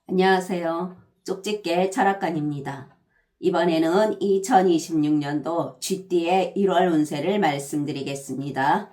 안녕하세요. 쪽집게 철학관입니다. 이번에는 2026년도 쥐띠의 1월 운세를 말씀드리겠습니다.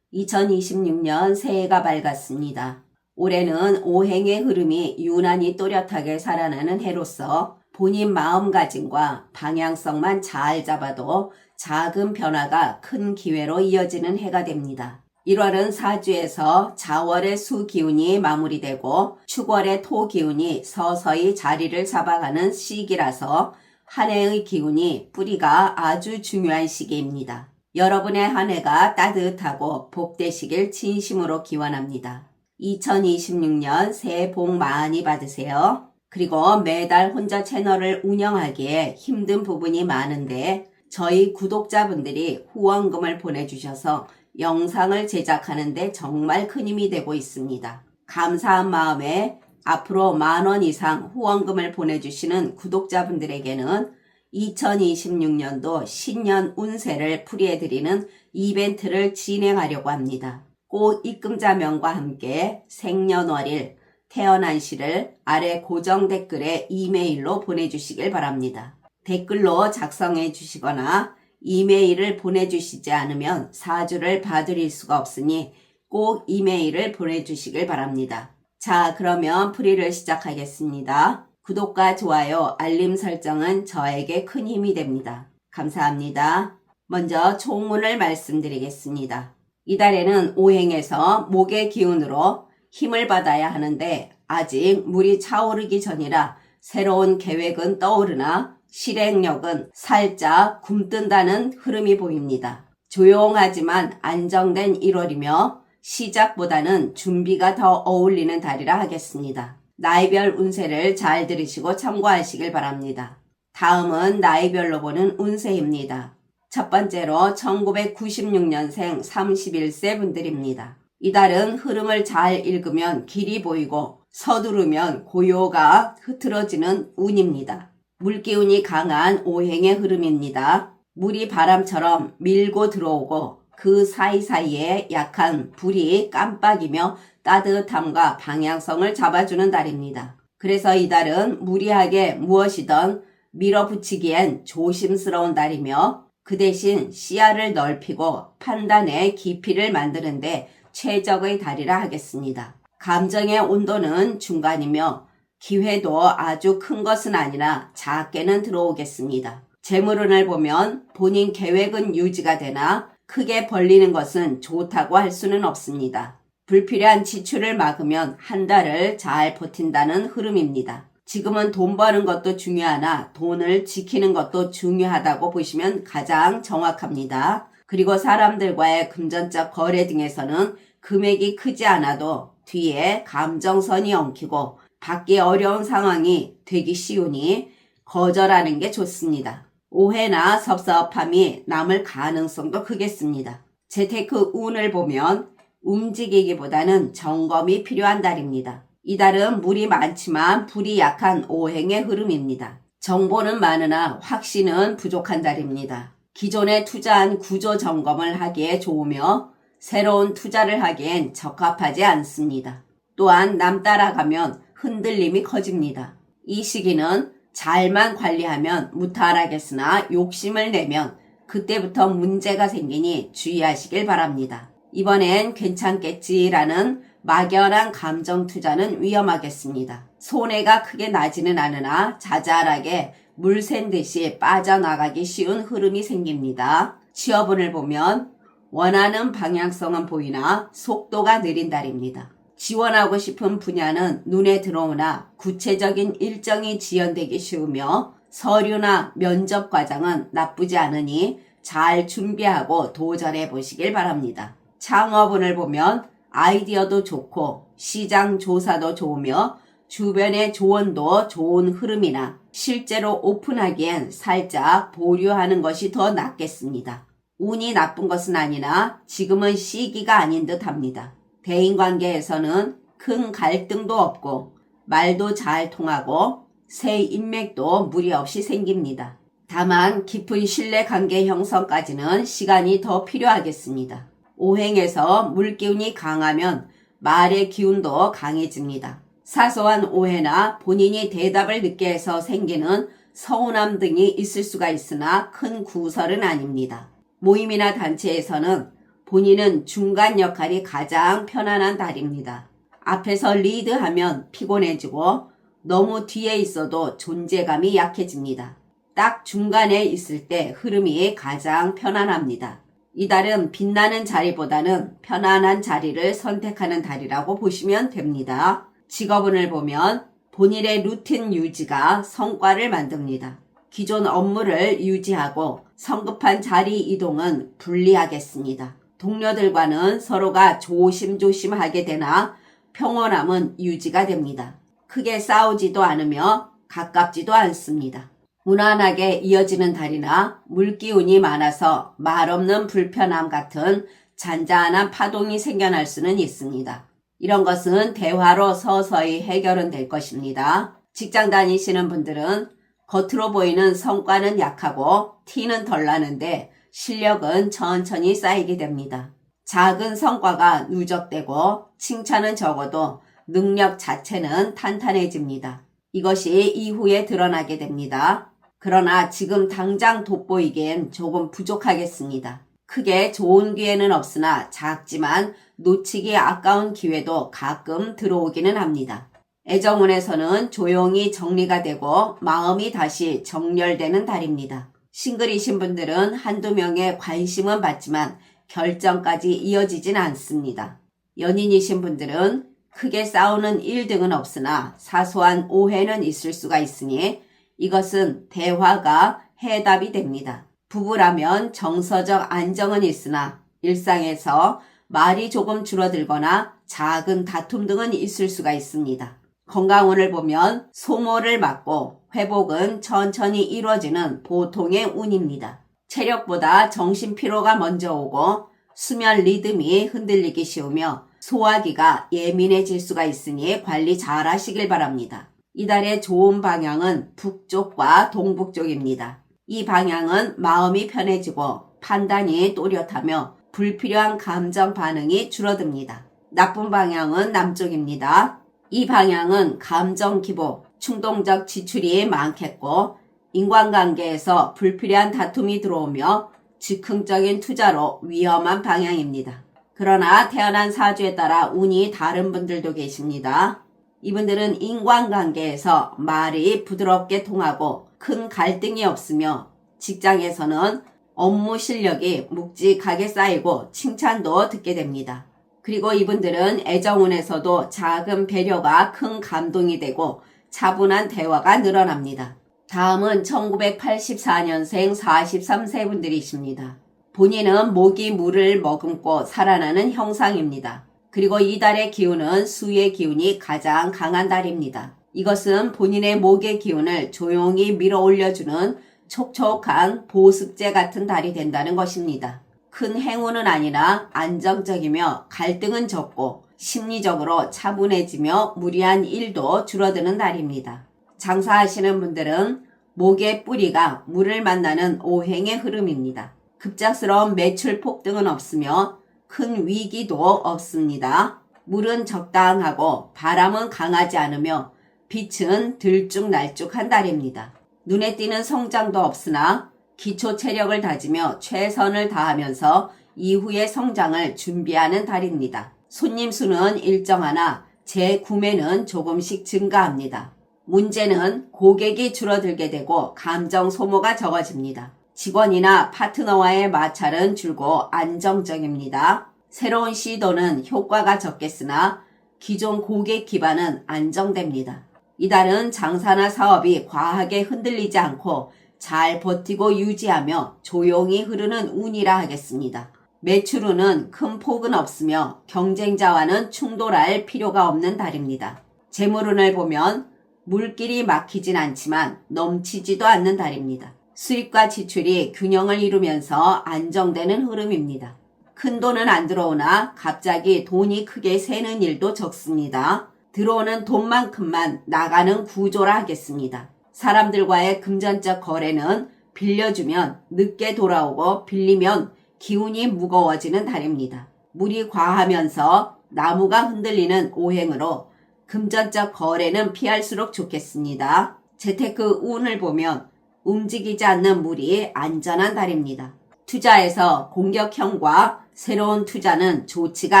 2026년 새해가 밝았습니다. 올해는 오행의 흐름이 유난히 또렷하게 살아나는 해로서 본인 마음가짐과 방향성만 잘 잡아도 작은 변화가 큰 기회로 이어지는 해가 됩니다. 1월은 사주에서 자월의 수 기운이 마무리되고 축월의 토 기운이 서서히 자리를 잡아가는 시기라서 한 해의 기운이 뿌리가 아주 중요한 시기입니다. 여러분의 한 해가 따뜻하고 복되시길 진심으로 기원합니다. 2026년 새해 복 많이 받으세요. 그리고 매달 혼자 채널을 운영하기에 힘든 부분이 많은데 저희 구독자분들이 후원금을 보내주셔서 영상을 제작하는 데 정말 큰 힘이 되고 있습니다. 감사한 마음에 앞으로 10,000원 이상 후원금을 보내주시는 구독자분들에게는 2026년도 신년 운세를 풀이해드리는 이벤트를 진행하려고 합니다. 꽃 입금자명과 함께 생년월일, 태어난 시를 아래 고정 댓글에 이메일로 보내주시길 바랍니다. 댓글로 작성해 주시거나 이메일을 보내주시지 않으면 사주를 봐드릴 수가 없으니 꼭 이메일을 보내주시길 바랍니다. 자, 그러면 풀이를 시작하겠습니다. 구독과 좋아요, 알림 설정은 저에게 큰 힘이 됩니다. 감사합니다. 먼저 총운을 말씀드리겠습니다. 이달에는 오행에서 목의 기운으로 힘을 받아야 하는데 아직 물이 차오르기 전이라 새로운 계획은 떠오르나 실행력은 살짝 굼뜬다는 흐름이 보입니다. 조용하지만 안정된 1월이며 시작보다는 준비가 더 어울리는 달이라 하겠습니다. 나이별 운세를 잘 들으시고 참고하시길 바랍니다. 다음은 나이별로 보는 운세입니다. 첫 번째로 1996년생 31세 분들입니다. 이달은 흐름을 잘 읽으면 길이 보이고 서두르면 고요가 흐트러지는 운입니다. 물기운이 강한 오행의 흐름입니다. 물이 바람처럼 밀고 들어오고 그 사이사이에 약한 불이 깜빡이며 따뜻함과 방향성을 잡아주는 달입니다. 그래서 이달은 무리하게 무엇이든 밀어붙이기엔 조심스러운 달이며 그 대신 시야를 넓히고 판단의 깊이를 만드는데 최적의 달이라 하겠습니다. 감정의 온도는 중간이며 기회도 아주 큰 것은 아니라 작게는 들어오겠습니다. 재물운을 보면 본인 계획은 유지가 되나 크게 벌리는 것은 좋다고 할 수는 없습니다. 불필요한 지출을 막으면 한 달을 잘 버틴다는 흐름입니다. 지금은 돈 버는 것도 중요하나 돈을 지키는 것도 중요하다고 보시면 가장 정확합니다. 그리고 사람들과의 금전적 거래 등에서는 금액이 크지 않아도 뒤에 감정선이 엉키고 받기 어려운 상황이 되기 쉬우니 거절하는 게 좋습니다. 오해나 섭섭함이 남을 가능성도 크겠습니다. 재테크 운을 보면 움직이기보다는 점검이 필요한 달입니다. 이달은 물이 많지만 불이 약한 오행의 흐름입니다. 정보는 많으나 확신은 부족한 달입니다. 기존에 투자한 구조 점검을 하기에 좋으며 새로운 투자를 하기엔 적합하지 않습니다. 또한 남 따라가면 흔들림이 커집니다. 이 시기는 잘만 관리하면 무탈하겠으나 욕심을 내면 그때부터 문제가 생기니 주의하시길 바랍니다. 이번엔 괜찮겠지라는 막연한 감정 투자는 위험하겠습니다. 손해가 크게 나지는 않으나 자잘하게 물 샌 듯이 빠져나가기 쉬운 흐름이 생깁니다. 취업운을 보면 원하는 방향성은 보이나 속도가 느린 달입니다. 지원하고 싶은 분야는 눈에 들어오나 구체적인 일정이 지연되기 쉬우며 서류나 면접 과정은 나쁘지 않으니 잘 준비하고 도전해 보시길 바랍니다. 창업운을 보면 아이디어도 좋고 시장 조사도 좋으며 주변의 조언도 좋은 흐름이나 실제로 오픈하기엔 살짝 보류하는 것이 더 낫겠습니다. 운이 나쁜 것은 아니나 지금은 시기가 아닌 듯 합니다. 대인관계에서는 큰 갈등도 없고 말도 잘 통하고 새 인맥도 무리 없이 생깁니다. 다만 깊은 신뢰관계 형성까지는 시간이 더 필요하겠습니다. 오행에서 물기운이 강하면 말의 기운도 강해집니다. 사소한 오해나 본인이 대답을 늦게 해서 생기는 서운함 등이 있을 수가 있으나 큰 구설은 아닙니다. 모임이나 단체에서는 본인은 중간 역할이 가장 편안한 달입니다. 앞에서 리드하면 피곤해지고 너무 뒤에 있어도 존재감이 약해집니다. 딱 중간에 있을 때 흐름이 가장 편안합니다. 이달은 빛나는 자리보다는 편안한 자리를 선택하는 달이라고 보시면 됩니다. 직업운을 보면 본인의 루틴 유지가 성과를 만듭니다. 기존 업무를 유지하고 성급한 자리 이동은 불리하겠습니다. 동료들과는 서로가 조심조심하게 되나 평온함은 유지가 됩니다. 크게 싸우지도 않으며 가깝지도 않습니다. 무난하게 이어지는 달이나 물기운이 많아서 말없는 불편함 같은 잔잔한 파동이 생겨날 수는 있습니다. 이런 것은 대화로 서서히 해결은 될 것입니다. 직장 다니시는 분들은 겉으로 보이는 성과는 약하고 티는 덜 나는데 실력은 천천히 쌓이게 됩니다. 작은 성과가 누적되고 칭찬은 적어도 능력 자체는 탄탄해집니다. 이것이 이후에 드러나게 됩니다. 그러나 지금 당장 돋보이기엔 조금 부족하겠습니다. 크게 좋은 기회는 없으나 작지만 놓치기 아까운 기회도 가끔 들어오기는 합니다. 애정운에서는 조용히 정리가 되고 마음이 다시 정렬되는 달입니다. 싱글이신 분들은 한두 명의 관심은 받지만 결정까지 이어지진 않습니다. 연인이신 분들은 크게 싸우는 일 등은 없으나 사소한 오해는 있을 수가 있으니 이것은 대화가 해답이 됩니다. 부부라면 정서적 안정은 있으나 일상에서 말이 조금 줄어들거나 작은 다툼 등은 있을 수가 있습니다. 건강운을 보면 소모를 막고 회복은 천천히 이루어지는 보통의 운입니다. 체력보다 정신피로가 먼저 오고 수면 리듬이 흔들리기 쉬우며 소화기가 예민해질 수가 있으니 관리 잘 하시길 바랍니다. 이달의 좋은 방향은 북쪽과 동북쪽입니다. 이 방향은 마음이 편해지고 판단이 또렷하며 불필요한 감정 반응이 줄어듭니다. 나쁜 방향은 남쪽입니다. 이 방향은 감정 기복, 충동적 지출이 많겠고 인간관계에서 불필요한 다툼이 들어오며 즉흥적인 투자로 위험한 방향입니다. 그러나 태어난 사주에 따라 운이 다른 분들도 계십니다. 이분들은 인간관계에서 말이 부드럽게 통하고 큰 갈등이 없으며 직장에서는 업무 실력이 묵직하게 쌓이고 칭찬도 듣게 됩니다. 그리고 이분들은 애정운에서도 작은 배려가 큰 감동이 되고 차분한 대화가 늘어납니다. 다음은 1984년생 43세 분들이십니다. 본인은 모기 물을 머금고 살아나는 형상입니다. 그리고 이달의 기운은 수의 기운이 가장 강한 달입니다. 이것은 본인의 목의 기운을 조용히 밀어 올려주는 촉촉한 보습제 같은 달이 된다는 것입니다. 큰 행운은 아니라 안정적이며 갈등은 적고 심리적으로 차분해지며 무리한 일도 줄어드는 달입니다. 장사하시는 분들은 목의 뿌리가 물을 만나는 오행의 흐름입니다. 급작스러운 매출 폭등은 없으며 큰 위기도 없습니다. 물은 적당하고 바람은 강하지 않으며 빛은 들쭉날쭉한 달입니다. 눈에 띄는 성장도 없으나 기초 체력을 다지며 최선을 다하면서 이후의 성장을 준비하는 달입니다. 손님 수는 일정하나 재구매는 조금씩 증가합니다. 문제는 고객이 줄어들게 되고 감정 소모가 적어집니다. 직원이나 파트너와의 마찰은 줄고 안정적입니다. 새로운 시도는 효과가 적겠으나 기존 고객 기반은 안정됩니다. 이달은 장사나 사업이 과하게 흔들리지 않고 잘 버티고 유지하며 조용히 흐르는 운이라 하겠습니다. 매출운은 큰 폭은 없으며 경쟁자와는 충돌할 필요가 없는 달입니다. 재물운을 보면 물길이 막히진 않지만 넘치지도 않는 달입니다. 수입과 지출이 균형을 이루면서 안정되는 흐름입니다. 큰 돈은 안 들어오나 갑자기 돈이 크게 새는 일도 적습니다. 들어오는 돈만큼만 나가는 구조라 하겠습니다. 사람들과의 금전적 거래는 빌려주면 늦게 돌아오고 빌리면 기운이 무거워지는 달입니다. 물이 과하면서 나무가 흔들리는 오행으로 금전적 거래는 피할수록 좋겠습니다. 재테크 운을 보면 움직이지 않는 물이 안전한 달입니다. 투자에서 공격형과 새로운 투자는 좋지가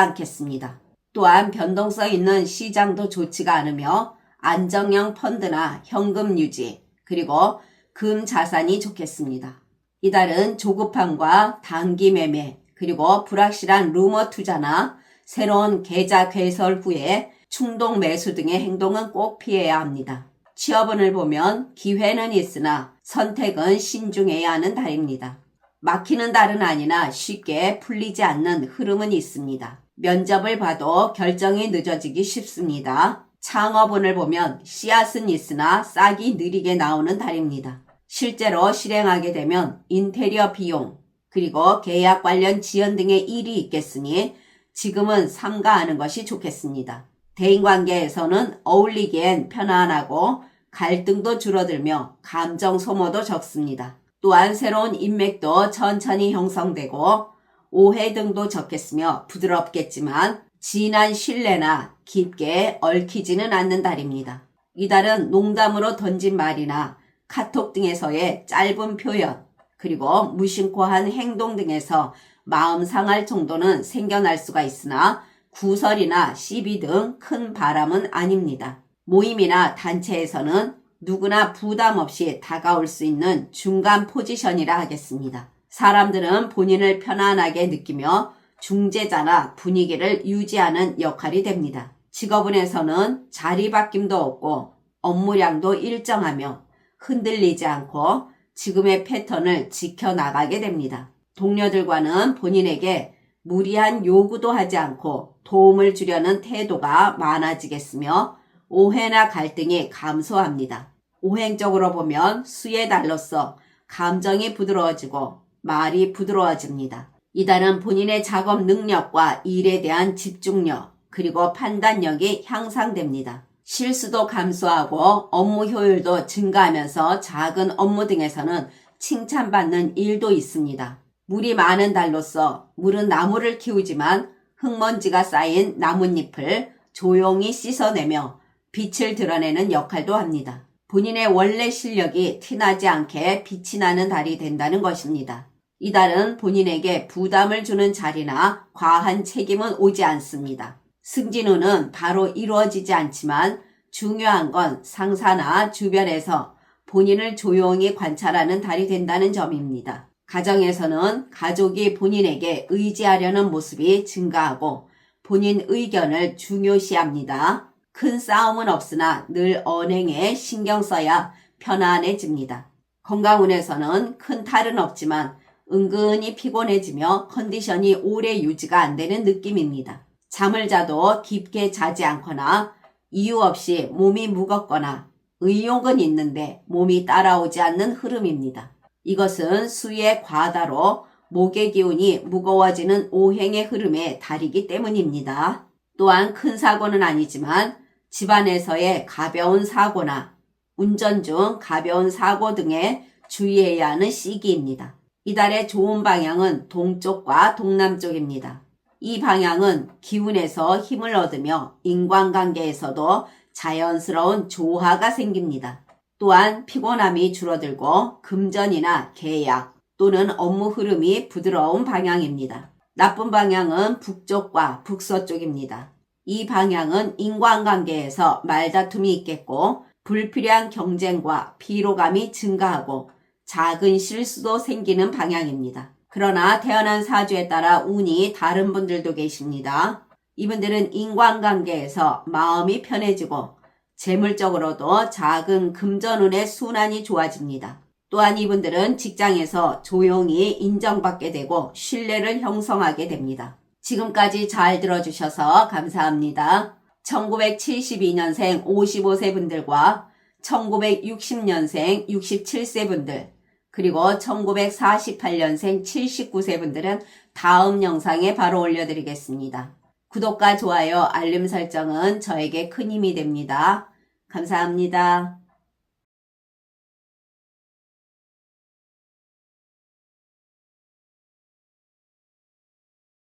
않겠습니다. 또한 변동성 있는 시장도 좋지가 않으며 안정형 펀드나 현금 유지 그리고 금 자산이 좋겠습니다. 이달은 조급함과 단기 매매 그리고 불확실한 루머 투자나 새로운 계좌 개설 후에 충동 매수 등의 행동은 꼭 피해야 합니다. 취업운을 보면 기회는 있으나 선택은 신중해야 하는 달입니다. 막히는 달은 아니나 쉽게 풀리지 않는 흐름은 있습니다. 면접을 봐도 결정이 늦어지기 쉽습니다. 창업운을 보면 씨앗은 있으나 싹이 느리게 나오는 달입니다. 실제로 실행하게 되면 인테리어 비용 그리고 계약 관련 지연 등의 일이 있겠으니 지금은 삼가하는 것이 좋겠습니다. 대인관계에서는 어울리기엔 편안하고 갈등도 줄어들며 감정 소모도 적습니다. 또한 새로운 인맥도 천천히 형성되고 오해 등도 적겠으며 부드럽겠지만 진한 신뢰나 깊게 얽히지는 않는 달입니다. 이달은 농담으로 던진 말이나 카톡 등에서의 짧은 표현 그리고 무심코한 행동 등에서 마음 상할 정도는 생겨날 수가 있으나 구설이나 시비 등 큰 바람은 아닙니다. 모임이나 단체에서는 누구나 부담 없이 다가올 수 있는 중간 포지션이라 하겠습니다. 사람들은 본인을 편안하게 느끼며 중재자나 분위기를 유지하는 역할이 됩니다. 직업운에서는 자리 바뀜도 없고 업무량도 일정하며 흔들리지 않고 지금의 패턴을 지켜나가게 됩니다. 동료들과는 본인에게 무리한 요구도 하지 않고 도움을 주려는 태도가 많아지겠으며 오해나 갈등이 감소합니다. 오행적으로 보면 수의 달로서 감정이 부드러워지고 말이 부드러워집니다. 이달은 본인의 작업 능력과 일에 대한 집중력 그리고 판단력이 향상됩니다. 실수도 감소하고 업무 효율도 증가하면서 작은 업무 등에서는 칭찬받는 일도 있습니다. 물이 많은 달로서 물은 나무를 키우지만 흙먼지가 쌓인 나뭇잎을 조용히 씻어내며 빛을 드러내는 역할도 합니다. 본인의 원래 실력이 티나지 않게 빛이 나는 달이 된다는 것입니다. 이달은 본인에게 부담을 주는 자리나 과한 책임은 오지 않습니다. 승진운은 바로 이루어지지 않지만 중요한 건 상사나 주변에서 본인을 조용히 관찰하는 달이 된다는 점입니다. 가정에서는 가족이 본인에게 의지하려는 모습이 증가하고 본인 의견을 중요시합니다. 큰 싸움은 없으나 늘 언행에 신경 써야 편안해집니다. 건강운에서는 큰 탈은 없지만 은근히 피곤해지며 컨디션이 오래 유지가 안 되는 느낌입니다. 잠을 자도 깊게 자지 않거나 이유 없이 몸이 무겁거나 의욕은 있는데 몸이 따라오지 않는 흐름입니다. 이것은 수의 과다로 목의 기운이 무거워지는 오행의 흐름에 달이기 때문입니다. 또한 큰 사고는 아니지만 집안에서의 가벼운 사고나 운전 중 가벼운 사고 등에 주의해야 하는 시기입니다. 이달의 좋은 방향은 동쪽과 동남쪽입니다. 이 방향은 기운에서 힘을 얻으며 인간관계에서도 자연스러운 조화가 생깁니다. 또한 피곤함이 줄어들고 금전이나 계약 또는 업무 흐름이 부드러운 방향입니다. 나쁜 방향은 북쪽과 북서쪽입니다. 이 방향은 인간관계에서 말다툼이 있겠고 불필요한 경쟁과 피로감이 증가하고 작은 실수도 생기는 방향입니다. 그러나 태어난 사주에 따라 운이 다른 분들도 계십니다. 이분들은 인간관계에서 마음이 편해지고 재물적으로도 작은 금전운의 순환이 좋아집니다. 또한 이분들은 직장에서 조용히 인정받게 되고 신뢰를 형성하게 됩니다. 지금까지 잘 들어주셔서 감사합니다. 1972년생 55세 분들과 1960년생 67세 분들 그리고 1948년생 79세 분들은 다음 영상에 바로 올려드리겠습니다. 구독과 좋아요, 알림 설정은 저에게 큰 힘이 됩니다. 감사합니다.